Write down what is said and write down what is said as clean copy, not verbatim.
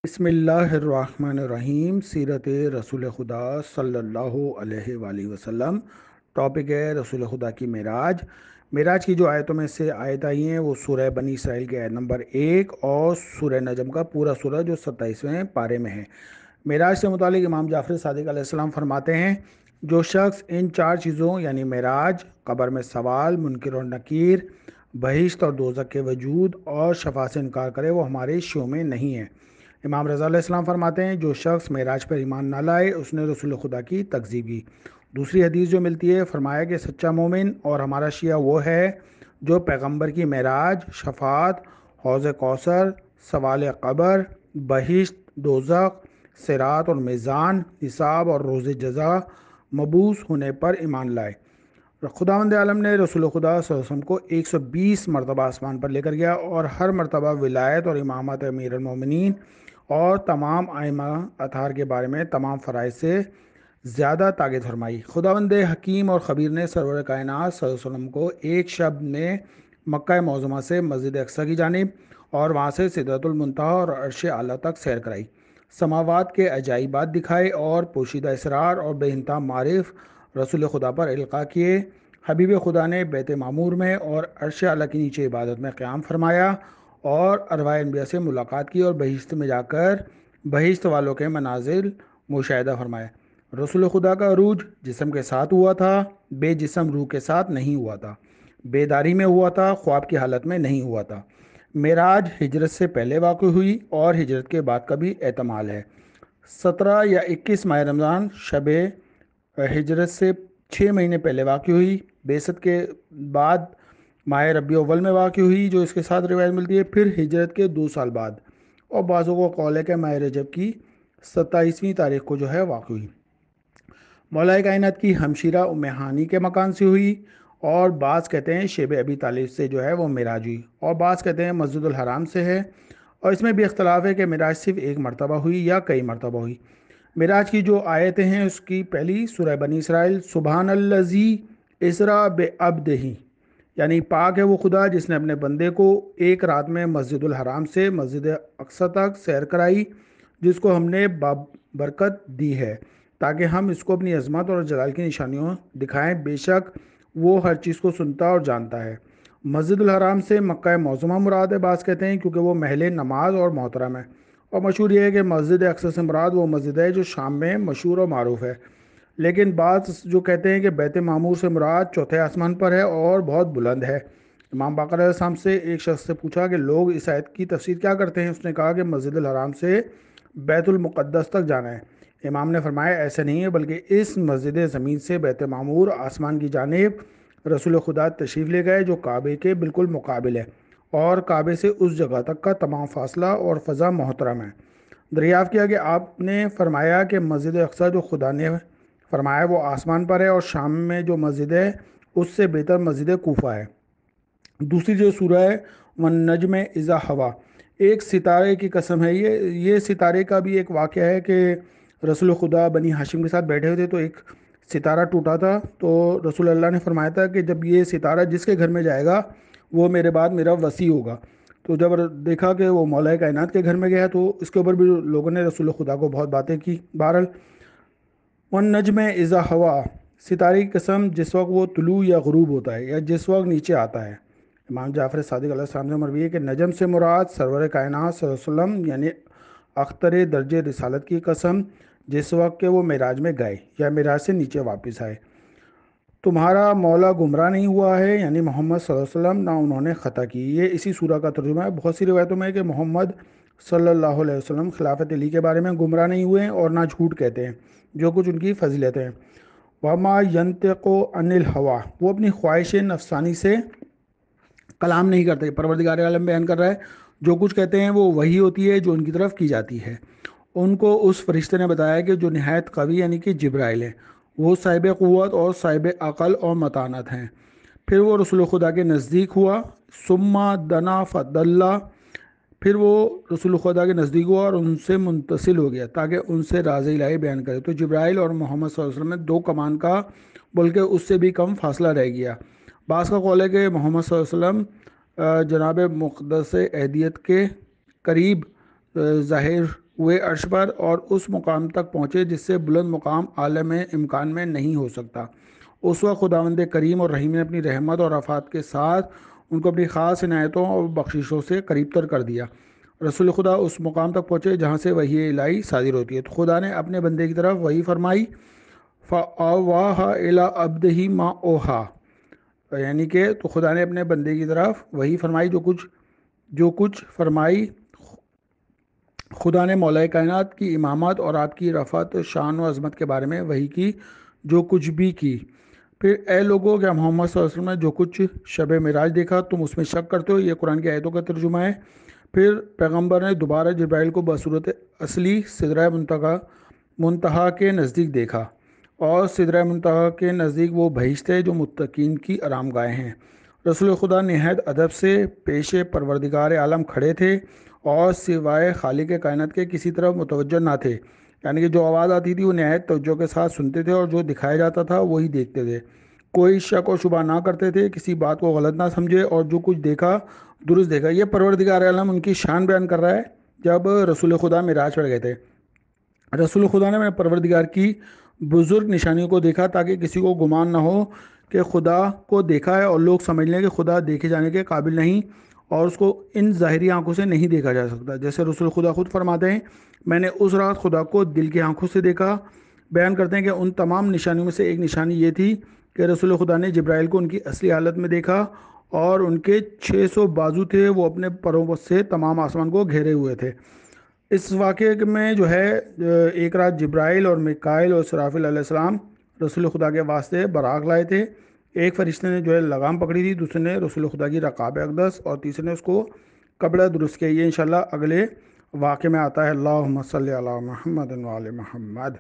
بسم اللہ الرحمن الرحیم، سیرت رسول خدا صلی اللہ علیہ وآلہ وسلم۔ ٹاپک ہے رسول خدا کی معراج۔ معراج کی جو آیتوں میں سے آیت آئی ہیں وہ سورہ بنی اسرائیل کے آیت نمبر 1 اور سورہ نجم کا پورا سورہ جو 27ویں پارے میں ہے۔ معراج سے متعلق امام جعفر صادق علیہ السلام فرماتے ہیں، جو شخص ان 4 چیزوں یعنی معراج، قبر میں سوال، منکر اور نکیر، بہشت اور دوزخ کے وجود اور شفاعت سے انکار کرے وہ ہمارے شو میں نہیں ہے۔ امام رضا علیہ السلام فرماتے ہیں، جو شخص معراج پر ایمان نہ لائے اس نے رسول خدا کی تکذیب کی۔ دوسری حدیث جو ملتی ہے، فرمایا کہ سچا مومن اور ہمارا شیعہ وہ ہے جو پیغمبر کی معراج، شفاعت، حوض کوثر، سوال قبر، بہشت، دوزخ، صراط اور میزان، حساب اور روز جزا، مبعوث ہونے پر ایمان لائے۔ خداوند عالم نے رسول خدا صلی اللہ علیہ وسلم کو 120 مرتبہ آسمان پر لے کر گیا اور ہر مرتبہ ولایت اور امامت امیر المومنین اور تمام ائمہ اطہار کے بارے میں تمام فرائض سے زیادہ تاکید فرمائی۔ خداوند حکیم اور خبیر نے سرور کائنات صلی اللہ علیہ وسلم کو ایک شب میں مکہ معظمہ سے مسجد اقصی کی جانب اور وہاں سے سدرۃ المنتہی اور عرش اعلیٰ تک سیر کرائی، سماوات کے عجائبات دکھائے اور پوشیدہ اسرار اور بے انتہا معارف رسول خدا پر القاء کیے۔ حبیب خدا نے بیت معمور میں اور عرش اعلیٰ کے نیچے عبادت میں قیام فرمایا اور ارواح انبیاء سے ملاقات کی اور بہشت میں جا کر بہشت والوں کے مناظر مشاہدہ فرمایا۔ رسول خدا کا عروج جسم کے ساتھ ہوا تھا، بے جسم روح کے ساتھ نہیں ہوا تھا، بیداری میں ہوا تھا، خواب کی حالت میں نہیں ہوا تھا۔ معراج ہجرت سے پہلے واقع ہوئی اور ہجرت کے بعد کا بھی احتمال ہے۔ 17 یا 21 ماہ رمضان شب ہجرت سے 6 مہینے پہلے واقع ہوئی، بعثت کے بعد ماہ ربیع اول میں واقع ہوئی جو اس کے ساتھ روایت ملتی ہے، پھر ہجرت کے 2 سال بعد، اور بعضوں کو قول ہے کہ ماہ رجب کی 27ویں تاریخ کو جو ہے واقع ہوئی۔ مولا کائنات کی ہمشیرہ ام ہانی کے مکان سے ہوئی، اور بعض کہتے ہیں شیب ابی طالب سے جو ہے وہ معراج ہوئی، اور بعض کہتے ہیں مسجد الحرام سے ہے، اور اس میں بھی اختلاف ہے کہ معراج صرف ایک مرتبہ ہوئی یا کئی مرتبہ ہوئی۔ معراج کی جو آیتیں ہیں اس کی پہلی سورہ بنی اسرائیل، سبحان الذی اسریٰ بعبدہ، یعنی پاک ہے وہ خدا جس نے اپنے بندے کو ایک رات میں مسجد الحرام سے مسجد اقصی تک سیر کرائی، جس کو ہم نے برکت دی ہے تاکہ ہم اس کو اپنی عظمت اور جلال کی نشانیوں دکھائیں، بے شک وہ ہر چیز کو سنتا اور جانتا ہے۔ مسجد الحرام سے مکہ معظمہ مراد ہے، بعض کہتے ہیں کیونکہ وہ محل نماز اور محترم ہے، اور مشہور یہ ہے کہ مسجد اقصی سے مراد وہ مسجد ہے جو شام میں مشہور اور معروف ہے، لیکن بعض جو کہتے ہیں کہ بیت معمور سے مراد چوتھے آسمان پر ہے اور بہت بلند ہے۔ امام باقر علیہ السلام سے ایک شخص سے پوچھا کہ لوگ اس آیت کی تفسیر کیا کرتے ہیں، اس نے کہا کہ مسجد الحرام سے بیت المقدس تک جانا ہے۔ امام نے فرمایا ایسا نہیں ہے، بلکہ اس مسجد زمین سے بیت معمور آسمان کی جانب رسول خدا تشریف لے گئے جو کعبے کے بالکل مقابل ہے، اور کعبے سے اس جگہ تک کا تمام فاصلہ اور فضا محترم ہے۔ دریافت کیا کہ آپ نے فرمایا کہ مسجد اقصی جو خدا نے فرمایا وہ آسمان پر ہے، اور شام میں جو مسجد ہے اس سے بہتر مسجد کوفہ ہے۔ دوسری جو سورہ ہے والنجم اذا ہوا، ایک ستارے کی قسم ہے، یہ ستارے کا بھی ایک واقعہ ہے کہ رسول خدا بنی ہاشم کے ساتھ بیٹھے ہوئے تھے تو ایک ستارہ ٹوٹا تھا، تو رسول اللہ نے فرمایا تھا کہ جب یہ ستارہ جس کے گھر میں جائے گا وہ میرے بعد میرا وصی ہوگا۔ تو جب دیکھا کہ وہ مولا کائنات کے گھر میں گیا تو اس کے اوپر بھی لوگوں نے رسول خدا کو بہت باتیں کی۔ بہرحال والنجم اذا ہوا، ستارے کی قسم جس وقت وہ طلوع یا غروب ہوتا ہے یا جس وقت نیچے آتا ہے۔ امام جعفر صادق علیہ السلام سے مروی ہے کہ نجم سے مراد سرور کائنات صلی اللہ علیہ وسلم یعنی اختر درجہ رسالت کی قسم جس وقت کہ وہ معراج میں گئے یا معراج سے نیچے واپس آئے۔ تمہارا مولا گمراہ نہیں ہوا ہے، یعنی محمد صلی اللہ علیہ وسلم، نہ انہوں نے خطا کی۔ یہ اسی سورہ کا ترجمہ ہے۔ بہت سی روایتوں میں ہے کہ محمد صلی اللہ علیہ وسلم خلافت علی کے بارے میں گمراہ نہیں ہوئے اور نہ جھوٹ کہتے ہیں، جو کچھ ان کی فضیلتیں ہیں۔ وما ینطق عن الہوا، وہ اپنی خواہش نفسانی سے کلام نہیں کرتے۔ پروردگار عالم بیان کر رہا ہے جو کچھ کہتے ہیں وہ وہی ہوتی ہے جو ان کی طرف کی جاتی ہے۔ ان کو اس فرشتے نے بتایا کہ جو نہایت قوی یعنی کہ جبرائیل ہے، وہ صاحب قوت اور صاحب عقل اور متانت ہیں۔ پھر وہ رسول خدا کے نزدیک ہوا، ثم دنا فدلہ، پھر وہ رسول خدا کے نزدیک ہوا اور ان سے منتصل ہو گیا تاکہ ان سے راز الہی بیان کرے۔ تو جبرائیل اور محمد صلی اللہ علیہ وسلم میں 2 کمان کا بلکہ اس سے بھی کم فاصلہ رہ گیا۔ بعض کا قول ہے کہ محمد صلی اللہ علیہ وسلم جناب مقدس اہدیت کے قریب ظاہر وہ عرش پر اور اس مقام تک پہنچے جس سے بلند مقام عالم امکان میں نہیں ہو سکتا۔ اس وقت خداوند کریم اور رحیم نے اپنی رحمت اور رفعت کے ساتھ ان کو اپنی خاص عنایتوں اور بخششوں سے قریب تر کر دیا۔ رسول خدا اس مقام تک پہنچے جہاں سے وحی الہی صادر ہوتی ہے۔ تو خدا نے اپنے بندے کی طرف وحی فرمائی، فَأَوْحَىٰ إِلَىٰ عَبْدِهِ مَا أَوْحَىٰ، یعنی کہ تو خدا نے اپنے بندے کی طرف وحی فرمائی، جو کچھ فرمائی۔ خدا نے مولا کائنات کی امامت اور آپ کی رفعت، شان و عظمت کے بارے میں وحی کی جو کچھ بھی کی۔ پھر اے لوگو، کیا محمد صلی اللہ علیہ وسلم نے جو کچھ شب معراج دیکھا تم اس میں شک کرتے ہو؟ یہ قرآن کی آیتوں کا ترجمہ ہے۔ پھر پیغمبر نے دوبارہ جبرائیل کو بصورت اصلی سدرہ منتہا کے نزدیک دیکھا، اور سدرہ منتہا کے نزدیک وہ بہشت ہے جو متقین کی آرام گاہیں ہیں۔ رسول خدا نہایت ادب سے پیش پروردگار عالم کھڑے تھے اور سوائے خالق کائنات کے کسی طرف متوجہ نہ تھے، یعنی کہ جو آواز آتی تھی وہ نہایت توجہ کے ساتھ سنتے تھے اور جو دکھایا جاتا تھا وہی دیکھتے تھے، کوئی شک و شبہ نہ کرتے تھے، کسی بات کو غلط نہ سمجھے اور جو کچھ دیکھا درست دیکھا۔ یہ پروردگار عالم ان کی شان بیان کر رہا ہے جب رسول خدا معراج پر گئے تھے۔ رسول خدا نے اپنے پروردگار کی بزرگ نشانیوں کو دیکھا تاکہ کسی کو گمان نہ ہو کہ خدا کو دیکھا ہے اور لوگ سمجھ لیں کہ خدا دیکھے جانے کے قابل نہیں اور اس کو ان ظاہری آنکھوں سے نہیں دیکھا جا سکتا۔ جیسے رسول خدا خود فرماتے ہیں، میں نے اس رات خدا کو دل کی آنکھوں سے دیکھا۔ بیان کرتے ہیں کہ ان تمام نشانیوں میں سے ایک نشانی یہ تھی کہ رسول خدا نے جبرائیل کو ان کی اصلی حالت میں دیکھا، اور ان کے 600 بازو تھے، وہ اپنے پروں سے تمام آسمان کو گھیرے ہوئے تھے۔ اس واقعے میں جو ہے ایک رات جبرائیل اور میکائیل اور اسرافیل علیہ السلام رسول خدا کے واسطے براق لائے تھے۔ ایک فرشتے نے جو ہے لگام پکڑی تھی، دوسرے نے رسول خدا کی رکاب اقدس، اور تیسرے نے اس کو کپڑا درست کیا۔ یہ انشاءاللہ اگلے واقعے میں آتا ہے۔ اللہم صلی علی محمد و علی محمد۔